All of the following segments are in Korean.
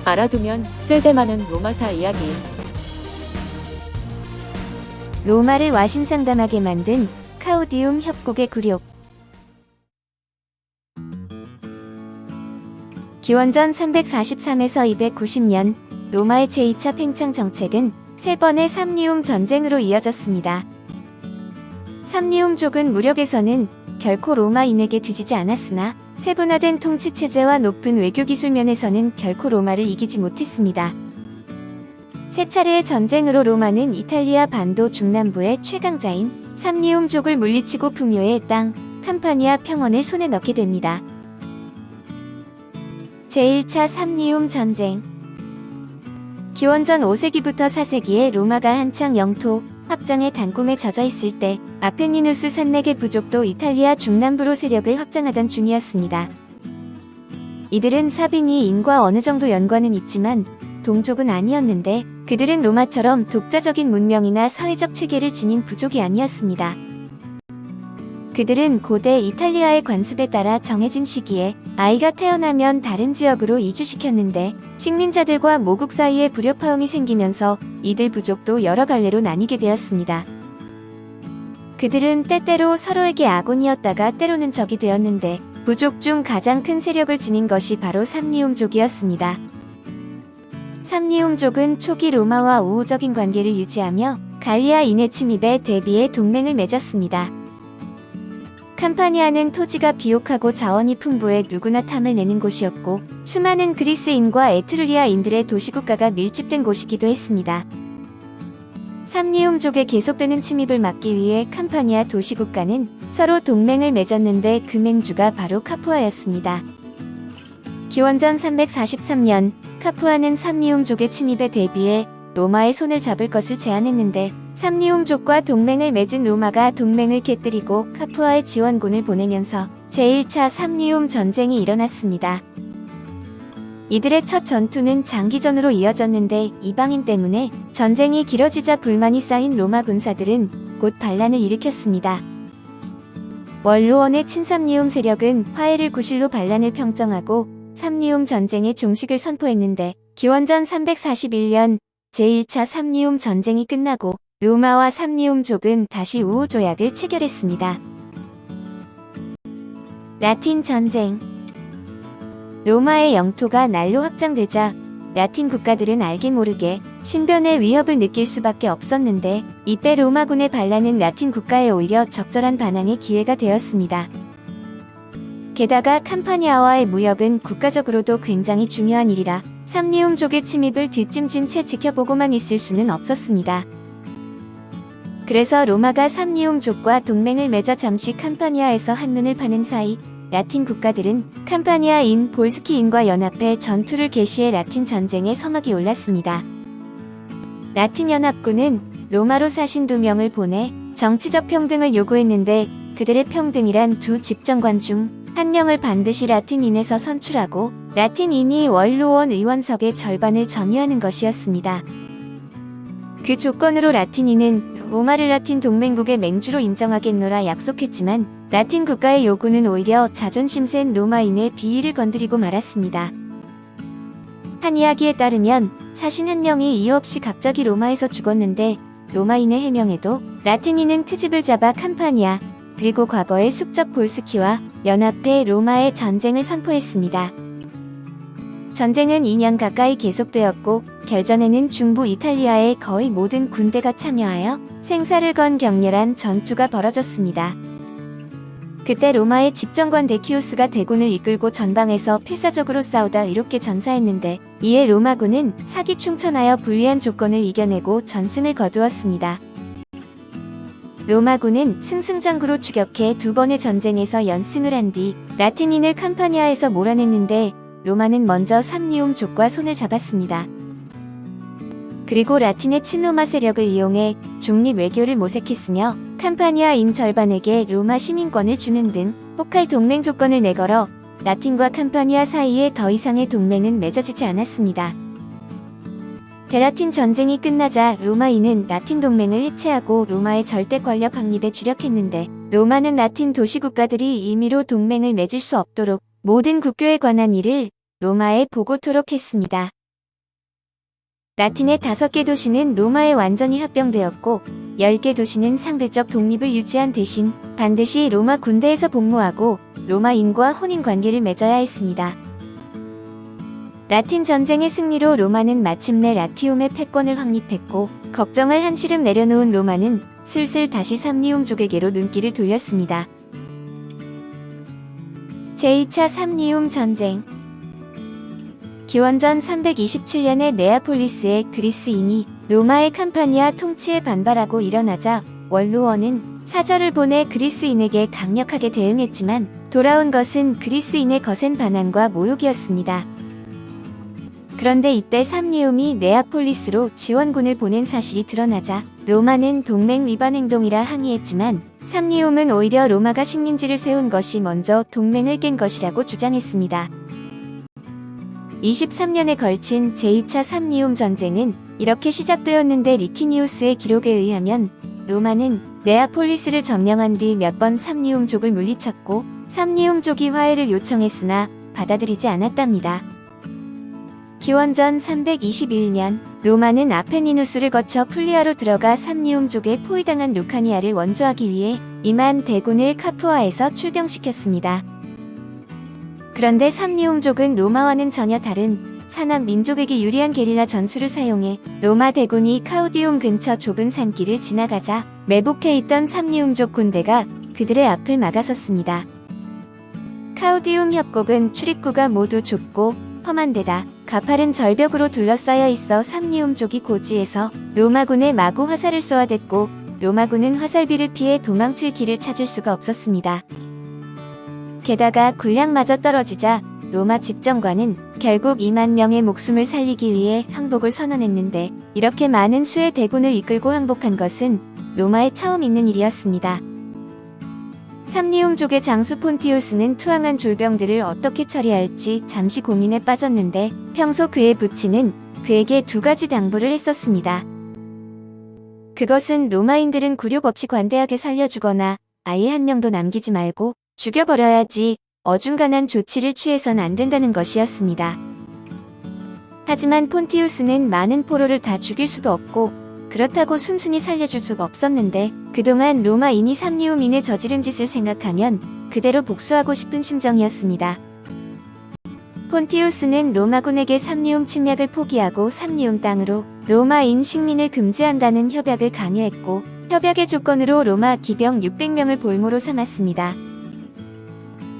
알아두면 쓸데많은 로마사 이야기. 로마를 와신상담하게 만든 카우디움 협곡의 굴욕. 기원전 343에서 290년 로마의 제2차 팽창 정책은 3번의 삼리움 전쟁으로 이어졌습니다. 삼리움족은 무력에서는 결코 로마인에게 뒤지지 않았으나 세분화된 통치체제와 높은 외교기술 면에서는 결코 로마를 이기지 못했습니다. 세 차례의 전쟁으로 로마는 이탈리아 반도 중남부의 최강자인 삼리움족을 물리치고 풍요의 땅 캄파니아 평원을 손에 넣게 됩니다. 제1차 삼리움 전쟁. 기원전 5세기부터 4세기에 로마가 한창 영토 확장의 단꿈에 젖어 있을 때 아펜니누스 산맥의 부족도 이탈리아 중남부로 세력을 확장하던 중이었습니다. 이들은 사비니인과 어느 정도 연관은 있지만 동족은 아니었는데 그들은 로마처럼 독자적인 문명이나 사회적 체계를 지닌 부족이 아니었습니다. 그들은 고대 이탈리아의 관습에 따라 정해진 시기에 아이가 태어나면 다른 지역으로 이주시켰는데 식민자들과 모국 사이에 불협화음이 생기면서 이들 부족도 여러 갈래로 나뉘게 되었습니다. 그들은 때때로 서로에게 아군이었다가 때로는 적이 되었는데 부족 중 가장 큰 세력을 지닌 것이 바로 삼리움족이었습니다. 삼리움족은 초기 로마와 우호적인 관계를 유지하며 갈리아인의 침입에 대비해 동맹을 맺었습니다. 캄파니아는 토지가 비옥하고 자원이 풍부해 누구나 탐을 내는 곳이었고 수많은 그리스인과 에트루리아인들의 도시국가가 밀집된 곳이기도 했습니다. 삼리움족의 계속되는 침입을 막기 위해 캄파니아 도시국가는 서로 동맹을 맺었는데 그 맹주가 바로 카푸아였습니다. 기원전 343년 카푸아는 삼리움족의 침입에 대비해 로마의 손을 잡을 것을 제안했는데 삼리움족과 동맹을 맺은 로마가 동맹을 깨뜨리고 카푸아의 지원군을 보내면서 제1차 삼리움 전쟁이 일어났습니다. 이들의 첫 전투는 장기전으로 이어졌는데 이방인 때문에 전쟁이 길어지자 불만이 쌓인 로마 군사들은 곧 반란을 일으켰습니다. 원로원의 친삼리움 세력은 화해를 구실로 반란을 평정하고 삼리움 전쟁의 종식을 선포했는데 기원전 341년 제1차 삼리움 전쟁이 끝나고 로마와 삼리움족은 다시 우호 조약을 체결했습니다. 라틴 전쟁. 로마의 영토가 날로 확장되자 라틴 국가들은 알게 모르게 신변의 위협을 느낄 수밖에 없었는데 이때 로마군의 반란은 라틴 국가에 오히려 적절한 반항의 기회가 되었습니다. 게다가 캄파니아와의 무역은 국가적으로도 굉장히 중요한 일이라 삼리움족의 침입을 뒷짐진 채 지켜보고만 있을 수는 없었습니다. 그래서 로마가 삼리움족과 동맹을 맺어 잠시 캄파니아에서 한눈을 파는 사이 라틴 국가들은 캄파니아인 볼스키인과 연합해 전투를 개시해 라틴 전쟁에 서막이 올랐습니다. 라틴 연합군은 로마로 사신 2명을 보내 정치적 평등을 요구했는데 그들의 평등이란 두 집정관 중 1명을 반드시 라틴인에서 선출하고 라틴인이 원로원 의원석의 절반을 점유하는 것이었습니다. 그 조건으로 라틴인은 로마를 라틴 동맹국의 맹주로 인정하겠노라 약속했지만 라틴 국가의 요구는 오히려 자존심 센 로마인의 비위를 건드리고 말았습니다. 한 이야기에 따르면 사신 1명이 이유 없이 갑자기 로마에서 죽었는데 로마인의 해명에도 라틴인은 트집을 잡아 캄파니아 그리고 과거의 숙적 볼스키와 연합해 로마의 전쟁을 선포했습니다. 전쟁은 2년 가까이 계속되었고 결전에는 중부 이탈리아의 거의 모든 군대가 참여하여 생사를 건 격렬한 전투가 벌어졌습니다. 그때 로마의 집정관 데키우스가 대군을 이끌고 전방에서 필사적으로 싸우다 이롭게 전사했는데 이에 로마군은 사기충천하여 불리한 조건을 이겨내고 전승을 거두었습니다. 로마군은 승승장구로 추격해 2번의 전쟁에서 연승을 한 뒤 라틴인을 캄파니아에서 몰아냈는데 로마는 먼저 삼리움족과 손을 잡았습니다. 그리고 라틴의 친로마 세력을 이용해 중립 외교를 모색했으며 캄파니아인 절반에게 로마 시민권을 주는 등 혹할 동맹 조건을 내걸어 라틴과 캄파니아 사이에 더 이상의 동맹은 맺어지지 않았습니다. 대라틴 전쟁이 끝나자 로마인은 라틴 동맹을 해체하고 로마의 절대 권력 확립에 주력했는데 로마는 라틴 도시국가들이 임의로 동맹을 맺을 수 없도록 모든 국교에 관한 일을 로마에 보고토록 했습니다. 라틴의 5개 도시는 로마에 완전히 합병되었고 10개 도시는 상대적 독립을 유지한 대신 반드시 로마 군대에서 복무하고 로마인과 혼인 관계를 맺어야 했습니다. 라틴 전쟁의 승리로 로마는 마침내 라티움의 패권을 확립했고 걱정을 한시름 내려놓은 로마는 슬슬 다시 삼리움족에게로 눈길을 돌렸습니다. 제2차 삼리움 전쟁. 기원전 327년에 네아폴리스의 그리스인이 로마의 캄파니아 통치에 반발하고 일어나자 원로원은 사절을 보내 그리스인에게 강력하게 대응했지만 돌아온 것은 그리스인의 거센 반항과 모욕이었습니다. 그런데 이때 삼리움이 네아폴리스로 지원군을 보낸 사실이 드러나자 로마는 동맹 위반 행동이라 항의했지만 삼리움은 오히려 로마가 식민지를 세운 것이 먼저 동맹을 깬 것이라고 주장했습니다. 23년에 걸친 제2차 삼리움 전쟁은 이렇게 시작되었는데 리키니우스의 기록에 의하면 로마는 네아폴리스를 점령한 뒤 몇 번 삼리움족을 물리쳤고 삼리움족이 화해를 요청했으나 받아들이지 않았답니다. 기원전 321년 로마는 아페니누스를 거쳐 풀리아로 들어가 삼리움족에 포위당한 루카니아를 원조하기 위해 임한 대군을 카푸아에서 출병시켰습니다. 그런데 삼리움족은 로마와는 전혀 다른 산악 민족에게 유리한 게릴라 전술을 사용해 로마 대군이 카우디움 근처 좁은 산길을 지나가자 매복해 있던 삼리움족 군대가 그들의 앞을 막아섰습니다. 카우디움 협곡은 출입구가 모두 좁고 험한 데다 가파른 절벽으로 둘러싸여 있어 삼리움족이 고지에서 로마군의 마구 화살을 쏘아댔고 로마군은 화살비를 피해 도망칠 길을 찾을 수가 없었습니다. 게다가 군량마저 떨어지자 로마 집정관은 결국 2만 명의 목숨을 살리기 위해 항복을 선언했는데 이렇게 많은 수의 대군을 이끌고 항복한 것은 로마에 처음 있는 일이었습니다. 삼리움족의 장수 폰티우스는 투항한 졸병들을 어떻게 처리할지 잠시 고민에 빠졌는데 평소 그의 부친은 그에게 2가지 당부를 했었습니다. 그것은 로마인들은 굴욕 없이 관대하게 살려주거나 아예 한 명도 남기지 말고 죽여버려야지 어중간한 조치를 취해선 안 된다는 것이었습니다. 하지만 폰티우스는 많은 포로를 다 죽일 수도 없고 그렇다고 순순히 살려줄 수가 없었는데 그동안 로마인이 삼리움인의 저지른 짓을 생각하면 그대로 복수하고 싶은 심정이었습니다. 폰티우스는 로마군에게 삼리움 침략을 포기하고 삼리움 땅으로 로마인 식민을 금지한다는 협약을 강요했고 협약의 조건으로 로마 기병 600명을 볼모로 삼았습니다.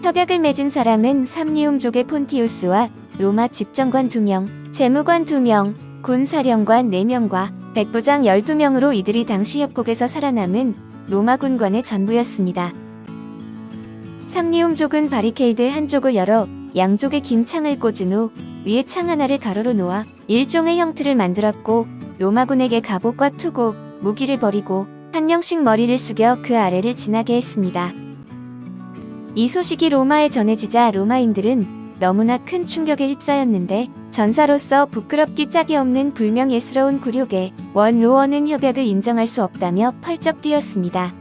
협약을 맺은 사람은 삼리움족의 폰티우스와 로마 집정관 2명, 재무관 2명, 군사령관 4명과 백부장 12명으로 이들이 당시 협곡에서 살아남은 로마 군관의 전부였습니다. 삼리움족은 바리케이드 한쪽을 열어 양쪽에 긴 창을 꽂은 후 위에 창 하나를 가로로 놓아 일종의 형틀을 만들었고 로마군에게 갑옷과 투구, 무기를 버리고 한 명씩 머리를 숙여 그 아래를 지나게 했습니다. 이 소식이 로마에 전해지자 로마인들은 너무나 큰 충격에 휩싸였는데 전사로서 부끄럽기 짝이 없는 불명예스러운 굴욕에 원로원은 협약을 인정할 수 없다며 펄쩍 뛰었습니다.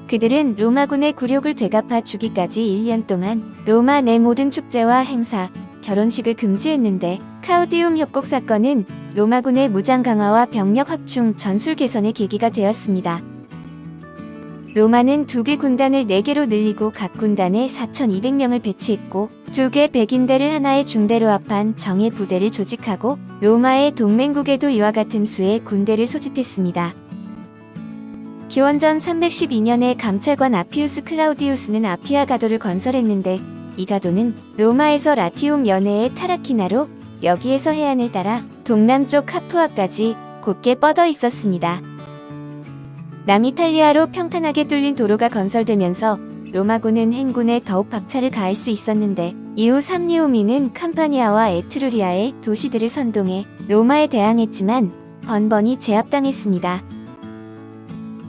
그들은 로마군의 굴욕을 되갚아 주기까지 1년 동안 로마 내 모든 축제와 행사, 결혼식을 금지했는데 카우디움 협곡 사건은 로마군의 무장 강화와 병력 확충, 전술 개선의 계기가 되었습니다. 로마는 2개 군단을 4개로 늘리고 각 군단에 4,200명을 배치했고 2개 백인대를 하나의 중대로 합한 정예 부대를 조직하고 로마의 동맹국에도 이와 같은 수의 군대를 소집했습니다. 기원전 312년에 감찰관 아피우스 클라우디우스는 아피아 가도를 건설했는데 이 가도는 로마에서 라티움 연해의 타라키나로 여기에서 해안을 따라 동남쪽 카푸아까지 곧게 뻗어 있었습니다. 남이탈리아로 평탄하게 뚫린 도로가 건설되면서 로마군은 행군에 더욱 박차를 가할 수 있었는데 이후 삼리움인은 캄파니아와 에트루리아의 도시들을 선동해 로마에 대항했지만 번번이 제압당했습니다.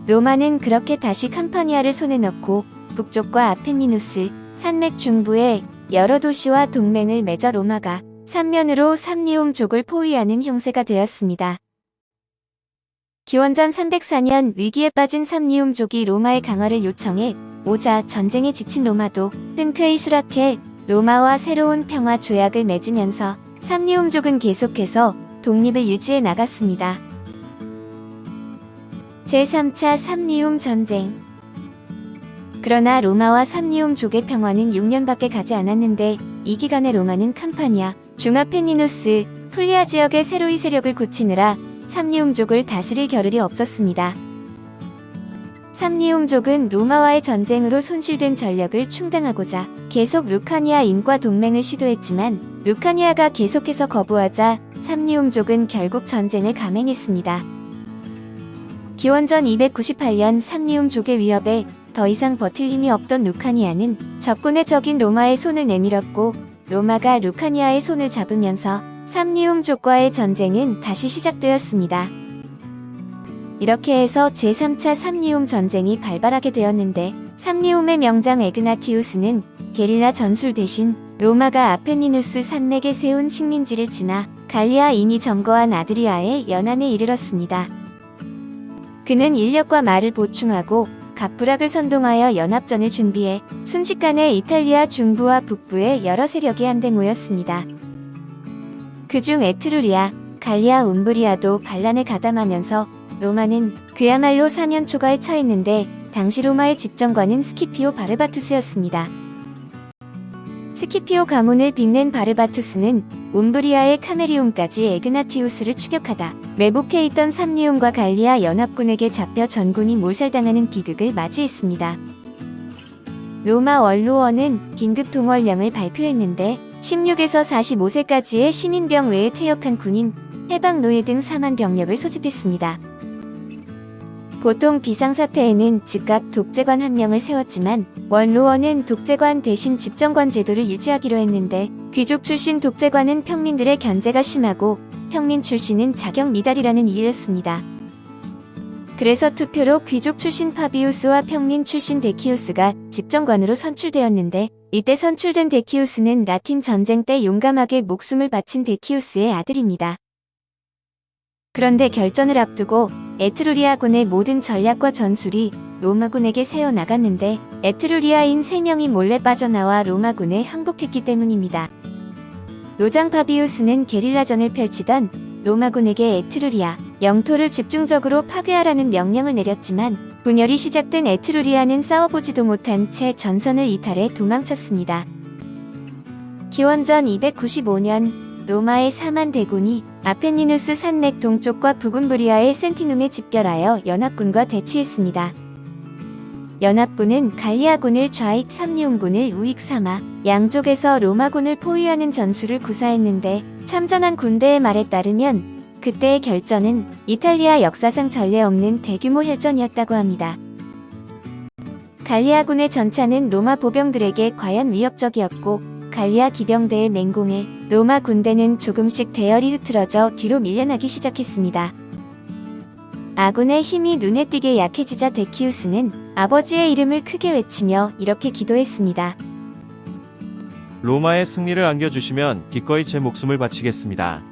로마는 그렇게 다시 캄파니아를 손에 넣고 북쪽과 아펜니누스, 산맥 중부의 여러 도시와 동맹을 맺어 로마가 삼면으로 삼리움족을 포위하는 형세가 되었습니다. 기원전 304년 위기에 빠진 삼리움족이 로마의 강화를 요청해 오자 전쟁에 지친 로마도 흔쾌히 수락해 로마와 새로운 평화 조약을 맺으면서 삼리움족은 계속해서 독립을 유지해 나갔습니다. 제3차 삼리움 전쟁. 그러나 로마와 삼리움족의 평화는 6년밖에 가지 않았는데 이 기간에 로마는 캄파니아, 중아펜니누스, 풀리아 지역에 새로이 세력을 굳히느라 삼리움족을 다스릴 겨를이 없었습니다. 삼리움족은 로마와의 전쟁으로 손실된 전력을 충당하고자 계속 루카니아인과 동맹을 시도했지만 루카니아가 계속해서 거부하자 삼리움족은 결국 전쟁을 감행했습니다. 기원전 298년 삼리움족의 위협에 더 이상 버틸 힘이 없던 루카니아는 적군의 적인 로마의 손을 내밀었고 로마가 루카니아의 손을 잡으면서 삼리움족과의 전쟁은 다시 시작되었습니다. 이렇게 해서 제3차 삼리움 전쟁이 발발하게 되었는데 삼리움의 명장 에그나티우스는 게릴라 전술 대신 로마가 아펜니누스 산맥에 세운 식민지를 지나 갈리아인이 점거한 아드리아의 연안에 이르렀습니다. 그는 인력과 말을 보충하고 갑부락을 선동하여 연합전을 준비해 순식간에 이탈리아 중부와 북부의 여러 세력이 한데 모였습니다. 그중 에트루리아, 갈리아 움브리아도 반란에 가담하면서 로마는 그야말로 사면초가에 처했는데 당시 로마의 집정관은 스키피오 바르바투스였습니다. 스키피오 가문을 빛낸 바르바투스는 움브리아의 카메리움까지 에그나티우스를 추격하다 매복해 있던 삼리움과 갈리아 연합군에게 잡혀 전군이 몰살당하는 비극을 맞이했습니다. 로마 원로원은 긴급 동원령을 발표했는데 16에서 45세까지의 시민병 외에 퇴역한 군인, 해방 노예 등 4만 병력을 소집했습니다. 보통 비상사태에는 즉각 독재관 한 명을 세웠지만 원로원은 독재관 대신 집정관 제도를 유지하기로 했는데 귀족 출신 독재관은 평민들의 견제가 심하고 평민 출신은 자격 미달이라는 이유였습니다. 그래서 투표로 귀족 출신 파비우스와 평민 출신 데키우스가 집정관으로 선출되었는데 이때 선출된 데키우스는 라틴 전쟁 때 용감하게 목숨을 바친 데키우스의 아들입니다. 그런데 결전을 앞두고 에트루리아군의 모든 전략과 전술이 로마군에게 세워나갔는데 에트루리아인 3명이 몰래 빠져나와 로마군에 항복했기 때문입니다. 노장 파비우스는 게릴라전을 펼치던 로마군에게 에트루리아 영토를 집중적으로 파괴하라는 명령을 내렸지만 분열이 시작된 에트루리아는 싸워보지도 못한 채 전선을 이탈해 도망쳤습니다. 기원전 295년 로마의 4만 대군이 아펜니누스 산맥 동쪽과 북움브리아의 센티눔에 집결하여 연합군과 대치했습니다. 연합군은 갈리아군을 좌익 삼리움군을 우익 삼아 양쪽에서 로마군을 포위하는 전술을 구사했는데 참전한 군대의 말에 따르면 그때의 결전은 이탈리아 역사상 전례 없는 대규모 혈전이었다고 합니다. 갈리아군의 전차는 로마 보병들에게 과연 위협적이었고 갈리아 기병대의 맹공에 로마 군대는 조금씩 대열이 흐트러져 뒤로 밀려나기 시작했습니다. 아군의 힘이 눈에 띄게 약해지자 데키우스는 아버지의 이름을 크게 외치며 이렇게 기도했습니다. 로마의 승리를 안겨주시면 기꺼이 제 목숨을 바치겠습니다.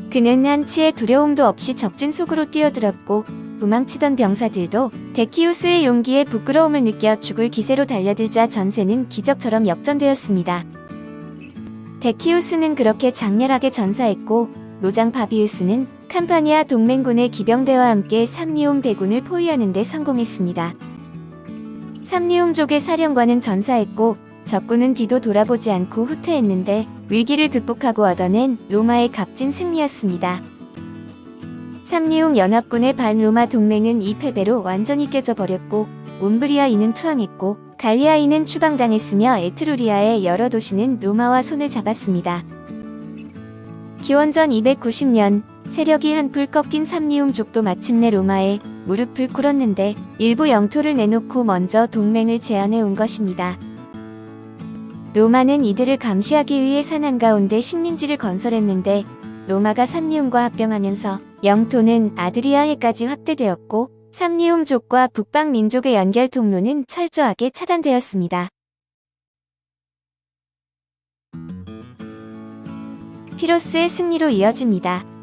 그는 한치의 두려움도 없이 적진 속으로 뛰어들었고 도망치던 병사들도 데키우스의 용기에 부끄러움을 느껴 죽을 기세로 달려들자 전세는 기적처럼 역전되었습니다. 데키우스는 그렇게 장렬하게 전사했고 노장 파비우스는 캄파니아 동맹군의 기병대와 함께 삼리움 대군을 포위하는 데 성공했습니다. 삼리움족의 사령관은 전사했고 적군은 뒤도 돌아보지 않고 후퇴했는데 위기를 극복하고 얻어낸 로마의 값진 승리였습니다. 삼리움 연합군의 반로마 동맹은 이 패배로 완전히 깨져버렸고 움브리아인은 투항했고 갈리아인은 추방당했으며 에트루리아의 여러 도시는 로마와 손을 잡았습니다. 기원전 290년 세력이 한풀 꺾인 삼리움족도 마침내 로마에 무릎을 꿇었는데 일부 영토를 내놓고 먼저 동맹을 제안해 온 것입니다. 로마는 이들을 감시하기 위해 산 한가운데 식민지를 건설했는데 로마가 삼리움과 합병하면서 영토는 아드리아해까지 확대되었고 삼리움족과 북방민족의 연결 통로는 철저하게 차단되었습니다. 피로스의 승리로 이어집니다.